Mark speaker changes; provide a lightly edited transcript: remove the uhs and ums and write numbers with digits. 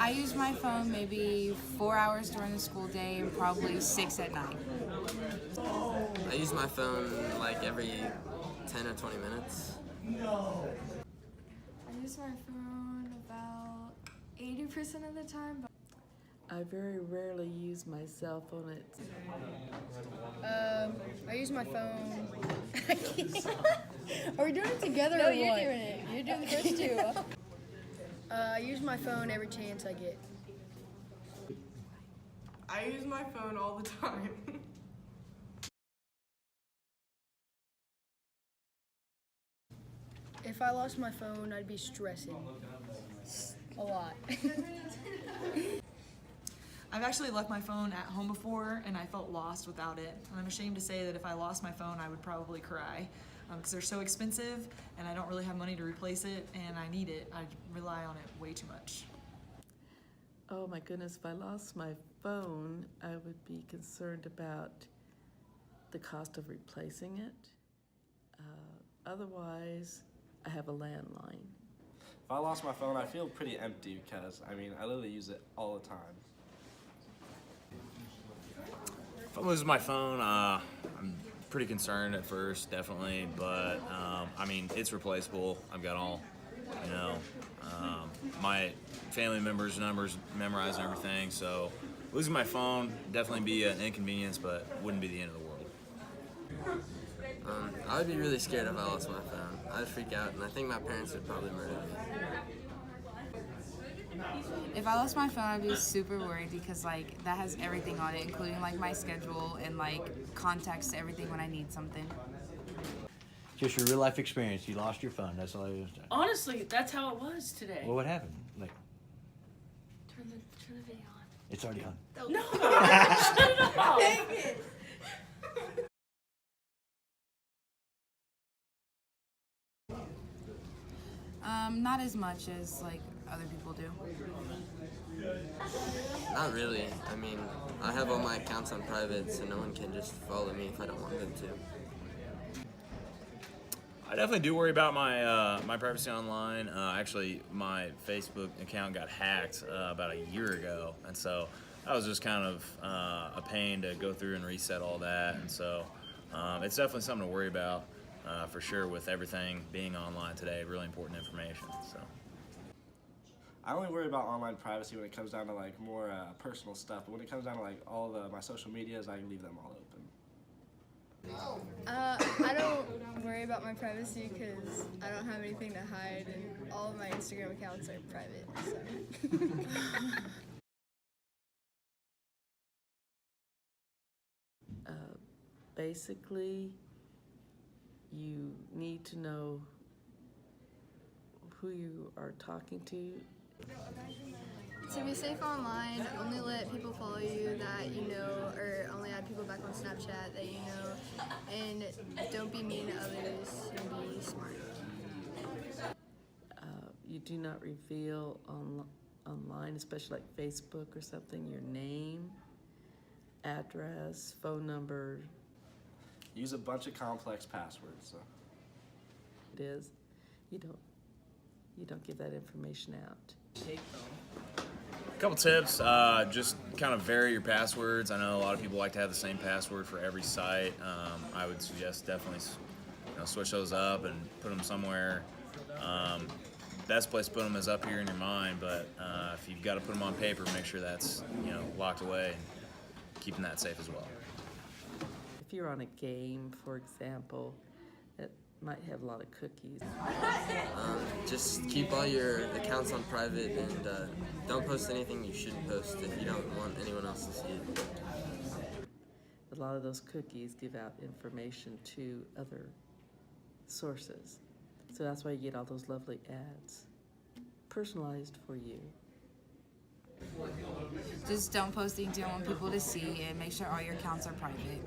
Speaker 1: I use my phone maybe 4 hours during the school day and probably 6 at night.
Speaker 2: I use my phone like every 10 or 20 minutes.
Speaker 3: I use my phone about 80% of the time.
Speaker 4: I very rarely use my cell phone.
Speaker 5: I use my phone.
Speaker 3: Are we doing it together
Speaker 5: No,
Speaker 3: or
Speaker 5: you're
Speaker 3: what?
Speaker 5: doing it. You're doing the first two. I use my phone every chance I get.
Speaker 6: I use my phone all the time.
Speaker 5: If I lost my phone, I'd be stressing a lot.
Speaker 7: I've actually left my phone at home before and I felt lost without it. And I'm ashamed to say that if I lost my phone, I would probably cry because they're so expensive and I don't really have money to replace it and I need it. I rely on it way too much.
Speaker 4: Oh my goodness, if I lost my phone, I would be concerned about the cost of replacing it. Otherwise, I have a landline.
Speaker 8: If I lost my phone, I feel pretty empty because, I literally use it all the time.
Speaker 9: If I lose my phone, I'm pretty concerned at first, definitely, but it's replaceable. I've got all, my family members' numbers memorized and everything, so losing my phone definitely be an inconvenience, but wouldn't be the end of the world.
Speaker 2: I would be really scared if I lost my phone. I'd freak out, and I think my parents would probably murder me.
Speaker 1: If I lost my phone, I'd be super worried because that has everything on it, including my schedule and contacts to everything when I need something.
Speaker 10: Just your real life experience. You lost your phone. That's all I was doing.
Speaker 11: Honestly, that's how it was today.
Speaker 10: Well, what happened?
Speaker 11: Turn the video on.
Speaker 10: It's already on.
Speaker 11: No! Shut it off!
Speaker 3: Dang it!
Speaker 1: Not as much as other people do.
Speaker 2: Not really. I have all my accounts on private, so no one can just follow me if I don't want them to.
Speaker 9: I definitely do worry about my privacy online. Actually, my Facebook account got hacked about a year ago, and so that was just kind of a pain to go through and reset all that. And so it's definitely something to worry about for sure with everything being online today. Really important information. So
Speaker 8: I only worry about online privacy when it comes down to more personal stuff, but when it comes down to all my social medias, I leave them all open.
Speaker 3: I don't worry about my privacy because I don't have anything to hide, and all of my Instagram accounts are private. So.
Speaker 4: Basically, you need to know who you are talking to.
Speaker 3: To be safe online, only let people follow you that you know, or only add people back on Snapchat that you know, and don't be mean to others, and be smart.
Speaker 4: You do not reveal online, especially like Facebook or something, your name, address, phone number.
Speaker 8: Use a bunch of complex passwords. So.
Speaker 4: It is. You don't give that information out.
Speaker 9: a couple tips, just kind of vary your passwords. I know a lot of people like to have the same password for every site. I would suggest definitely switch those up and put them somewhere. Best place to put them is up here in your mind, but if you've got to put them on paper, make sure that's locked away and keeping that safe as well.
Speaker 4: If you're on a game, for example, it might have a lot of cookies.
Speaker 2: Just keep all your accounts on private and don't post anything you shouldn't post if you don't want anyone else to see it.
Speaker 4: A lot of those cookies give out information to other sources. So that's why you get all those lovely ads, personalized for you.
Speaker 1: Just don't post things you don't want people to see, and make sure all your accounts are private.